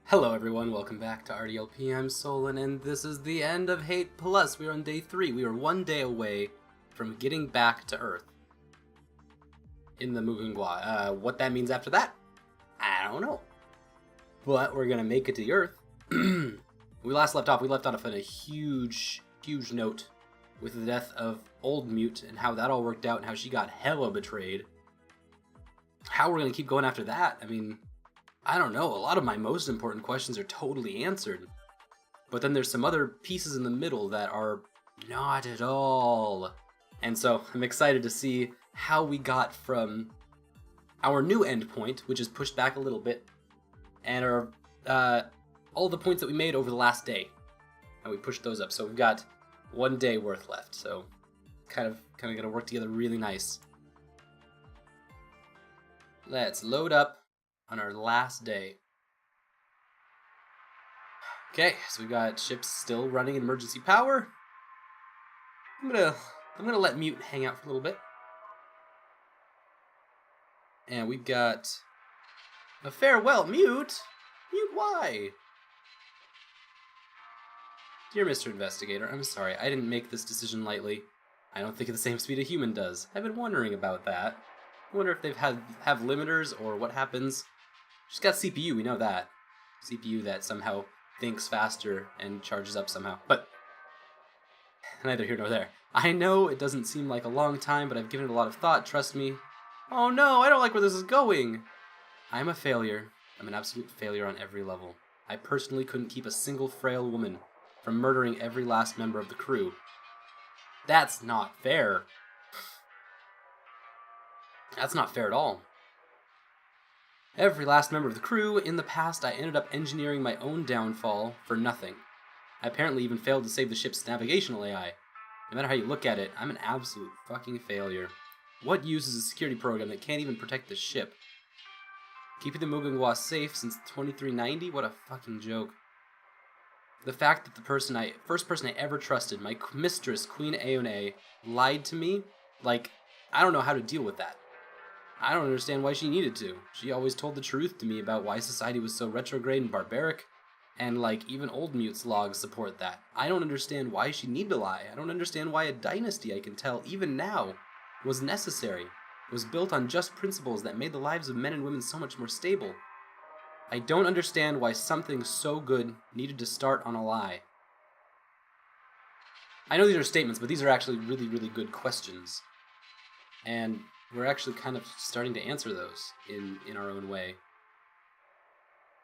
Hello everyone, welcome back to RDLP. I'm Solon, and this is the end of Hate Plus. We are on day 3. We are one day away from getting back to Earth in the Mugunghwa. What that means after that, I don't know. But we're gonna make it to the Earth. We left off on a huge note with the death of Old Mute and how that all worked out and how she got hella betrayed. How we're gonna keep going after that, I don't know, a lot of my most important questions are totally answered. But then there's some other pieces in the middle that are not at all. And so I'm excited to see how we got from our new endpoint, which is pushed back a little bit, and our all the points that we made over the last day. And we pushed those up. So we've got 1 day worth left. So kind of gonna work together really nice. Let's load up on our last day. Okay, so we've got ships still running in emergency power. I'm gonna let Mute hang out for a little bit. And we've got a farewell. Mute, why? Dear Mr. Investigator, I'm sorry, I didn't make this decision lightly. I don't think at the same speed a human does. I've been wondering about that. I wonder if they've have limiters or what happens. She's got CPU, we know that. CPU that somehow thinks faster and charges up somehow. But neither here nor there. I know it doesn't seem like a long time, but I've given it a lot of thought, trust me. Oh no, I don't like where this is going! I'm a failure. I'm an absolute failure on every level. I personally couldn't keep a single frail woman from murdering every last member of the crew. That's not fair. That's not fair at all. Every last member of the crew, in the past I ended up engineering my own downfall for nothing. I apparently even failed to save the ship's navigational AI. No matter how you look at it, I'm an absolute fucking failure. What use is a security program that can't even protect the ship? Keeping the Mugunghwa safe since 2390? What a fucking joke. The fact that the first person I ever trusted, my mistress, Queen Aone, lied to me, I don't know how to deal with that. I don't understand why she needed to. She always told the truth to me about why society was so retrograde and barbaric, and even Old Mute's logs support that. I don't understand why she needed to lie. I don't understand why a dynasty, I can tell, even now, was necessary. It was built on just principles that made the lives of men and women so much more stable. I don't understand why something so good needed to start on a lie. I know these are statements, but these are actually really, really good questions. And we're actually kind of starting to answer those in our own way.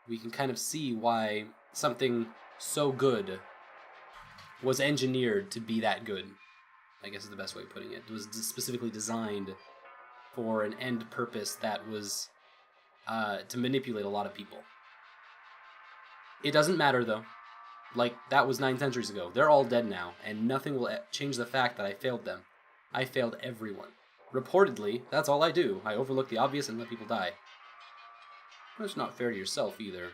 We can kind of see why something so good was engineered to be that good, I guess is the best way of putting it. It was specifically designed for an end purpose that was to manipulate a lot of people. It doesn't matter, though. That was 9 centuries ago. They're all dead now, and nothing will change the fact that I failed them. I failed everyone. Reportedly, that's all I do. I overlook the obvious and let people die. That's not fair to yourself, either.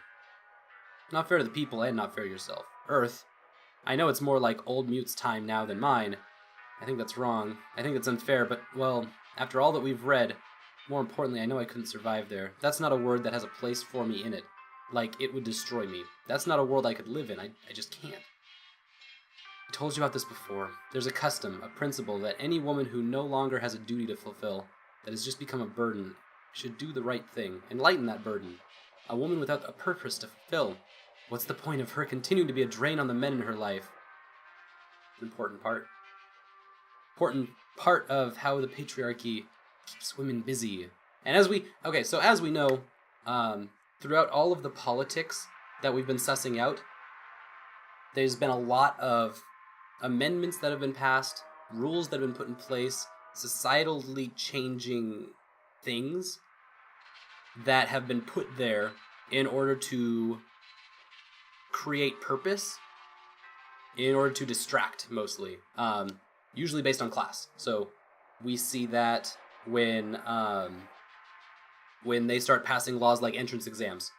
Not fair to the people and not fair to yourself. Earth. I know it's more like Old Mute's time now than mine. I think that's wrong. I think it's unfair, but, well, after all that we've read, more importantly, I know I couldn't survive there. That's not a word that has a place for me in it. It would destroy me. That's not a world I could live in. I just can't. I told you about this before. There's a custom, a principle, that any woman who no longer has a duty to fulfill, that has just become a burden, should do the right thing, and lighten that burden. A woman without a purpose to fulfill. What's the point of her continuing to be a drain on the men in her life? An important part. Important part of how the patriarchy keeps women busy. And as we know, throughout all of the politics that we've been sussing out, there's been a lot of amendments that have been passed, rules that have been put in place, societally changing things that have been put there in order to create purpose, in order to distract, mostly. Usually based on class. So we see that when they start passing laws like entrance exams.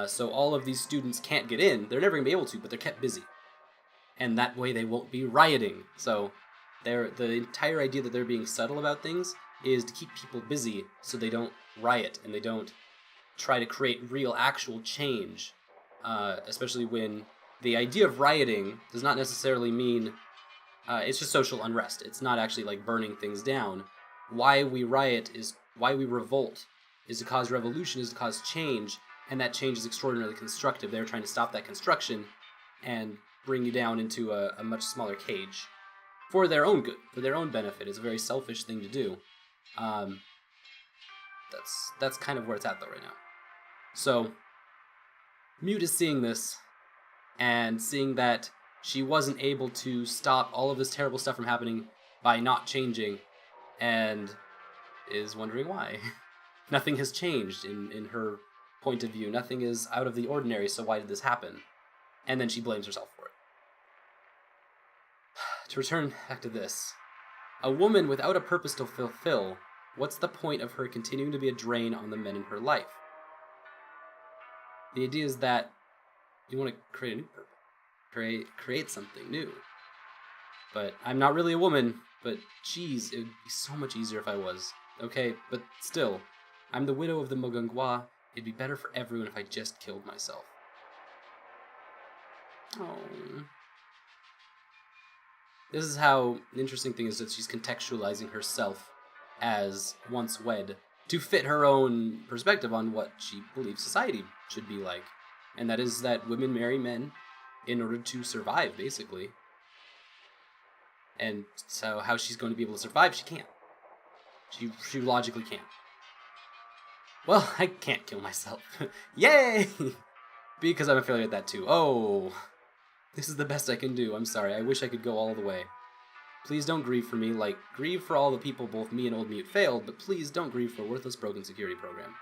So all of these students can't get in. They're never going to be able to, but they're kept busy. And that way they won't be rioting. So the entire idea that they're being subtle about things is to keep people busy so they don't riot and they don't try to create real, actual change, especially when the idea of rioting does not necessarily mean it's just social unrest. It's not actually like burning things down. Why we riot why we revolt is to cause revolution, is to cause change, and that change is extraordinarily constructive. They're trying to stop that construction and bring you down into a much smaller cage for their own good, for their own benefit. It's a very selfish thing to do. That's kind of where it's at though right now. So Mute is seeing this and seeing that she wasn't able to stop all of this terrible stuff from happening by not changing, and is wondering why. Nothing has changed in her point of view. Nothing is out of the ordinary, so why did this happen? And then she blames herself for it. To return back to this, a woman without a purpose to fulfill, what's the point of her continuing to be a drain on the men in her life? The idea is that you want to create a new purpose. Create something new. But I'm not really a woman, but geez, it would be so much easier if I was. Okay, but still, I'm the widow of the Mogungwa. It'd be better for everyone if I just killed myself. Oh. This is how the interesting thing is that she's contextualizing herself as once wed to fit her own perspective on what she believes society should be like. And that is that women marry men in order to survive, basically. And so how she's going to be able to survive, she can't. She logically can't. Well, I can't kill myself. Yay! Because I'm a failure at that too. Oh, this is the best I can do. I'm sorry. I wish I could go all the way. Please don't grieve for me. Like, grieve for all the people both me and Old Mute failed, but please don't grieve for a worthless, broken security program.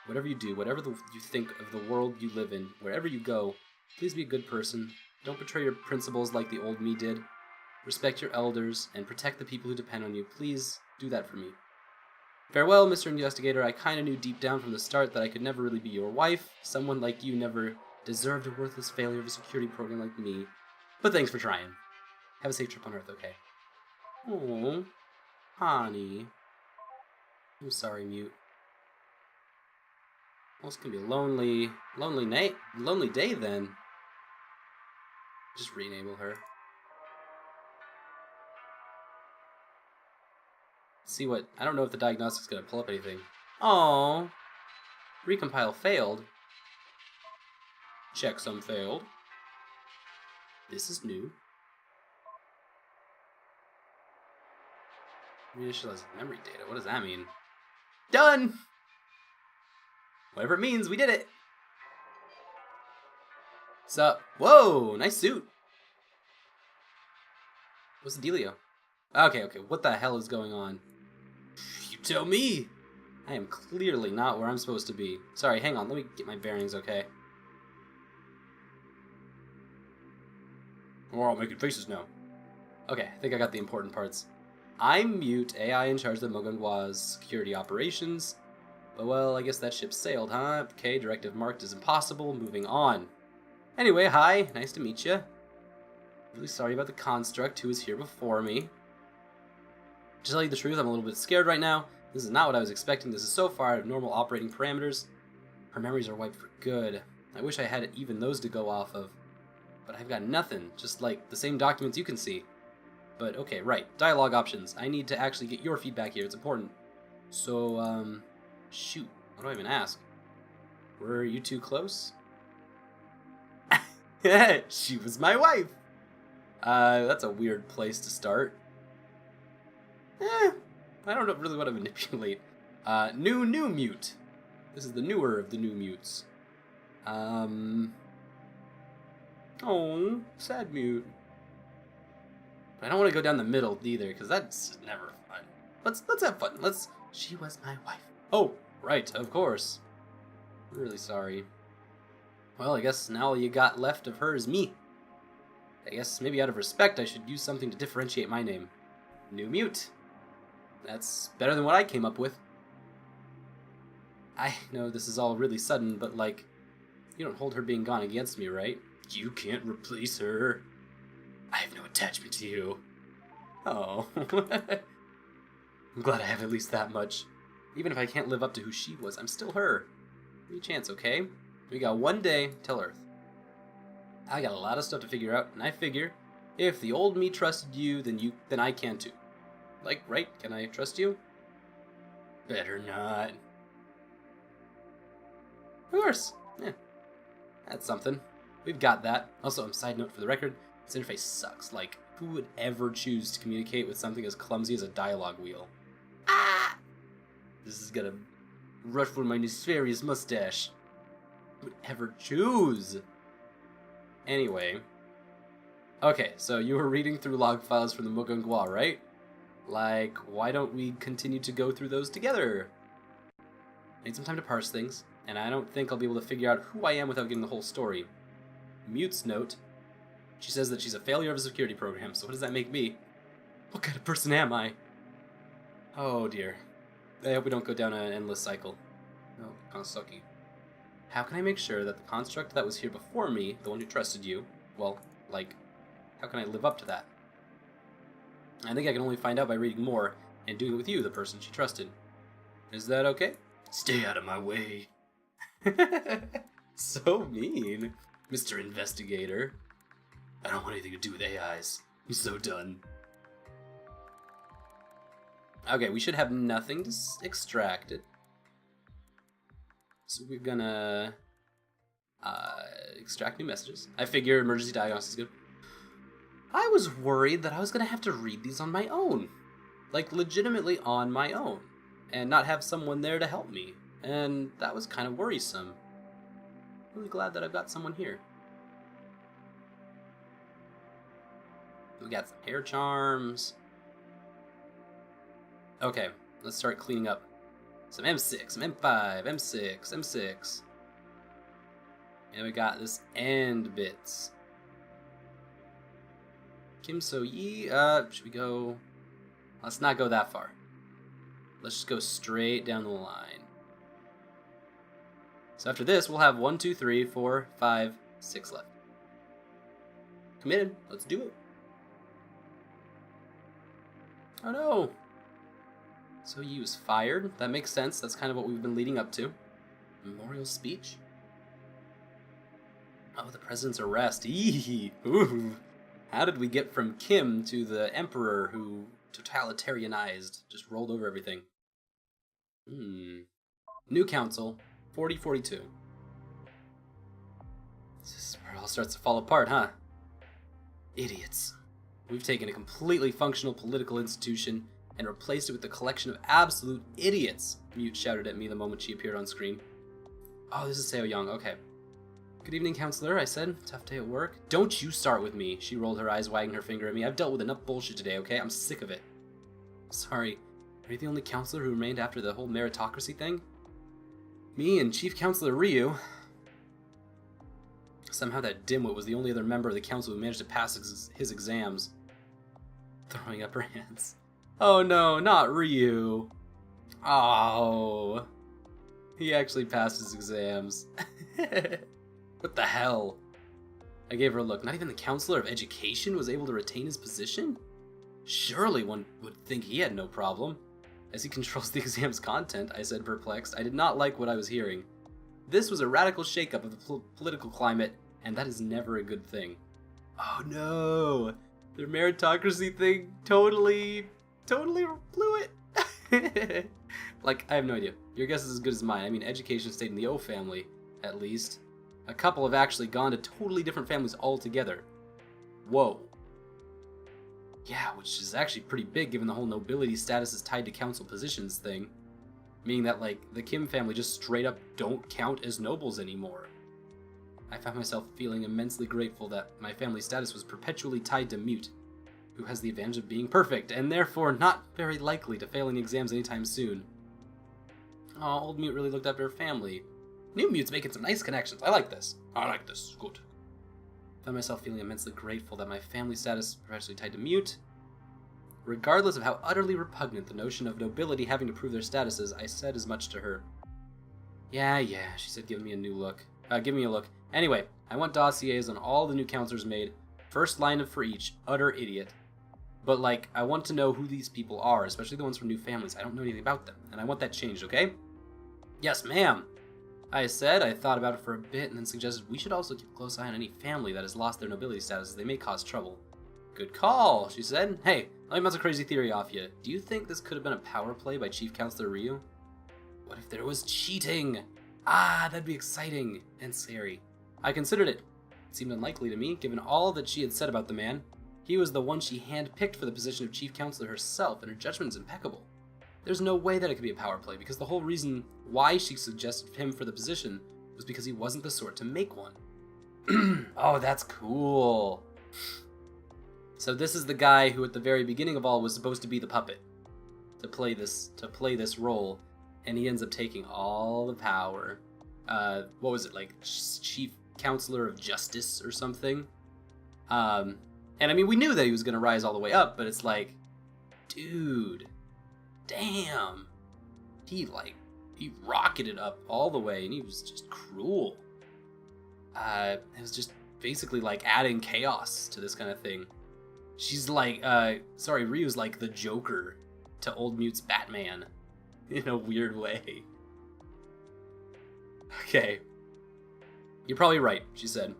Whatever you do, whatever you think of the world you live in, wherever you go, please be a good person. Don't betray your principles like the old me did. Respect your elders, and protect the people who depend on you. Please do that for me. Farewell, Mr. Investigator. I kind of knew deep down from the start that I could never really be your wife. Someone like you never deserved a worthless failure of a security program like me. But thanks for trying. Have a safe trip on Earth, okay? Oh, honey. I'm sorry, Mute. Well, it's gonna be a lonely day then. Just re-enable her. See what, I don't know if the diagnostic's gonna pull up anything. Oh, recompile failed. Checksum failed. This is new. Reinitialize memory data. What does that mean? Done! Whatever it means, we did it! Sup? Whoa! Nice suit! What's the dealio? Okay, what the hell is going on? You tell me! I am clearly not where I'm supposed to be. Sorry, hang on, let me get my bearings, okay? We're all making faces now. Okay, I think I got the important parts. I'm Mute, AI in charge of the Mogungwa's security operations. But well, I guess that ship sailed, huh? Okay, directive marked as impossible, moving on. Anyway, hi, nice to meet you. Really sorry about the construct who was here before me. To tell you the truth, I'm a little bit scared right now. This is not what I was expecting. This is so far out of normal operating parameters. Her memories are wiped for good. I wish I had even those to go off of. But I've got nothing, just like the same documents you can see. But okay, right, dialogue options. I need to actually get your feedback here, it's important. So, shoot, what do I even ask? Were you two close? She was my wife! That's a weird place to start. I don't really want to manipulate. New Mute. This is the newer of the new Mutes. Oh, sad Mute. But I don't want to go down the middle either, because that's never fun. Let's have fun. She was my wife. Oh, right, of course. I'm really sorry. Well, I guess now all you got left of her is me. I guess maybe out of respect I should use something to differentiate my name. New Mute. That's better than what I came up with. I know this is all really sudden, but like, you don't hold her being gone against me, right? You can't replace her. I have no attachment to you. Oh. I'm glad I have at least that much. Even if I can't live up to who she was, I'm still her. Give me a chance, okay? We got one day till Earth. I got a lot of stuff to figure out, and I figure if the old me trusted you, then I can too. Like, right? Can I trust you? Better not. Of course. Yeah. That's something. We've got that. Also, side note for the record, this interface sucks. Like, who would ever choose to communicate with something as clumsy as a dialogue wheel? Ah! This is gonna ruffle my nefarious mustache. Who would ever choose? Anyway. Okay, so you were reading through log files from the Mugangwa, right? Like, why don't we continue to go through those together? I need some time to parse things, and I don't think I'll be able to figure out who I am without getting the whole story. Mute's note. She says that she's a failure of a security program, so what does that make me? What kind of person am I? Oh dear. I hope we don't go down an endless cycle. No, Kansuki. How can I make sure that the construct that was here before me, the one who trusted you, well, like, how can I live up to that? I think I can only find out by reading more and doing it with you, the person she trusted. Is that okay? Stay out of my way. So mean, Mr. Investigator. I don't want anything to do with AIs. I'm so done. Okay, we should have nothing to extract it. So we're gonna extract new messages. I figure emergency diagnosis is good. I was worried that I was gonna have to read these on my own. Like, legitimately on my own. And not have someone there to help me. And that was kind of worrisome. Really glad that I've got someone here. We got some hair charms. Okay, let's start cleaning up. Some M6, some M5, M6, M6. And we got this end bits. Kim So-yi, should we go... Let's not go that far. Let's just go straight down the line. So after this, we'll have 1, 2, 3, 4, 5, 6 left. Committed. Let's do it. Oh no! So-yi was fired. That makes sense. That's kind of what we've been leading up to. Memorial speech? Oh, the president's arrest. Eee! Ooh! How did we get from Kim to the emperor who totalitarianized, just rolled over everything? New council, 4042. This is where it all starts to fall apart, huh? Idiots. We've taken a completely functional political institution and replaced it with a collection of absolute idiots, Mute shouted at me the moment she appeared on screen. Oh, this is Seo Young, okay. Good evening, counselor, I said. Tough day at work. Don't you start with me, she rolled her eyes, wagging her finger at me. I've dealt with enough bullshit today, okay? I'm sick of it. Sorry, are you the only counselor who remained after the whole meritocracy thing? Me and Chief Counselor Ryu. Somehow that dimwit was the only other member of the council who managed to pass his exams. Throwing up her hands. Oh no, not Ryu. Oh. He actually passed his exams. What the hell? I gave her a look. Not even the Counselor of Education was able to retain his position? Surely one would think he had no problem. As he controls the exam's content, I said, perplexed. I did not like what I was hearing. This was a radical shakeup of the political climate, and that is never a good thing. Oh no! Their meritocracy thing totally blew it. Like, I have no idea. Your guess is as good as mine. I mean, education stayed in the O family, at least. A couple have actually gone to totally different families altogether. Whoa. Yeah, which is actually pretty big given the whole nobility status is tied to council positions thing. Meaning that, like, the Kim family just straight up don't count as nobles anymore. I found myself feeling immensely grateful that my family status was perpetually tied to Mute, who has the advantage of being perfect, and therefore not very likely to failing exams anytime soon. Oh, old Mute really looked after her family. New Mute's making some nice connections. I like this. I like this. Good. I found myself feeling immensely grateful that my family status is perpetually tied to Mute. Regardless of how utterly repugnant the notion of nobility having to prove their status is, I said as much to her. Yeah, she said, giving me a look. Anyway, I want dossiers on all the new counselors made. First line for each. Utter idiot. But, like, I want to know who these people are, especially the ones from new families. I don't know anything about them, and I want that changed, okay? Yes, ma'am. I said I thought about it for a bit and then suggested we should also keep a close eye on any family that has lost their nobility status, as they may cause trouble. Good call, she said. Hey, let me bounce a crazy theory off you. Do you think this could have been a power play by Chief Counselor Ryu? What if there was cheating? Ah, that'd be exciting and scary. I considered it. It seemed unlikely to me, given all that she had said about the man. He was the one she handpicked for the position of Chief Counselor herself, and her judgment is impeccable. There's no way that it could be a power play, because the whole reason why she suggested him for the position was because he wasn't the sort to make one. Oh, that's cool. So this is the guy who at the very beginning of all was supposed to be the puppet, to play this role, and he ends up taking all the power. What was it, like Chief Counselor of Justice or something? And I mean, we knew that he was going to rise all the way up, but it's like, dude, damn. He rocketed up all the way, and he was just cruel. It was just basically like adding chaos to this kind of thing. She's like, Ryu's like the Joker to Old Mute's Batman in a weird way. Okay. You're probably right, she said.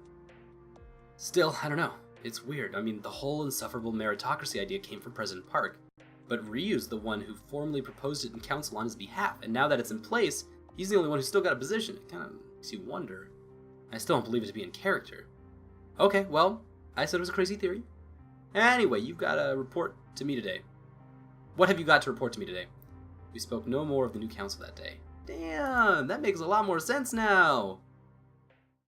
Still, I don't know. It's weird. I mean, the whole insufferable meritocracy idea came from President Park, but Ryu's the one who formally proposed it in council on his behalf, and now that it's in place, he's the only one who's still got a position. It kind of makes you wonder. I still don't believe it to be in character. Okay, well, I said it was a crazy theory. Anyway, you've got to report to me today. What have you got to report to me today? We spoke no more of the new council that day. Damn, that makes a lot more sense now.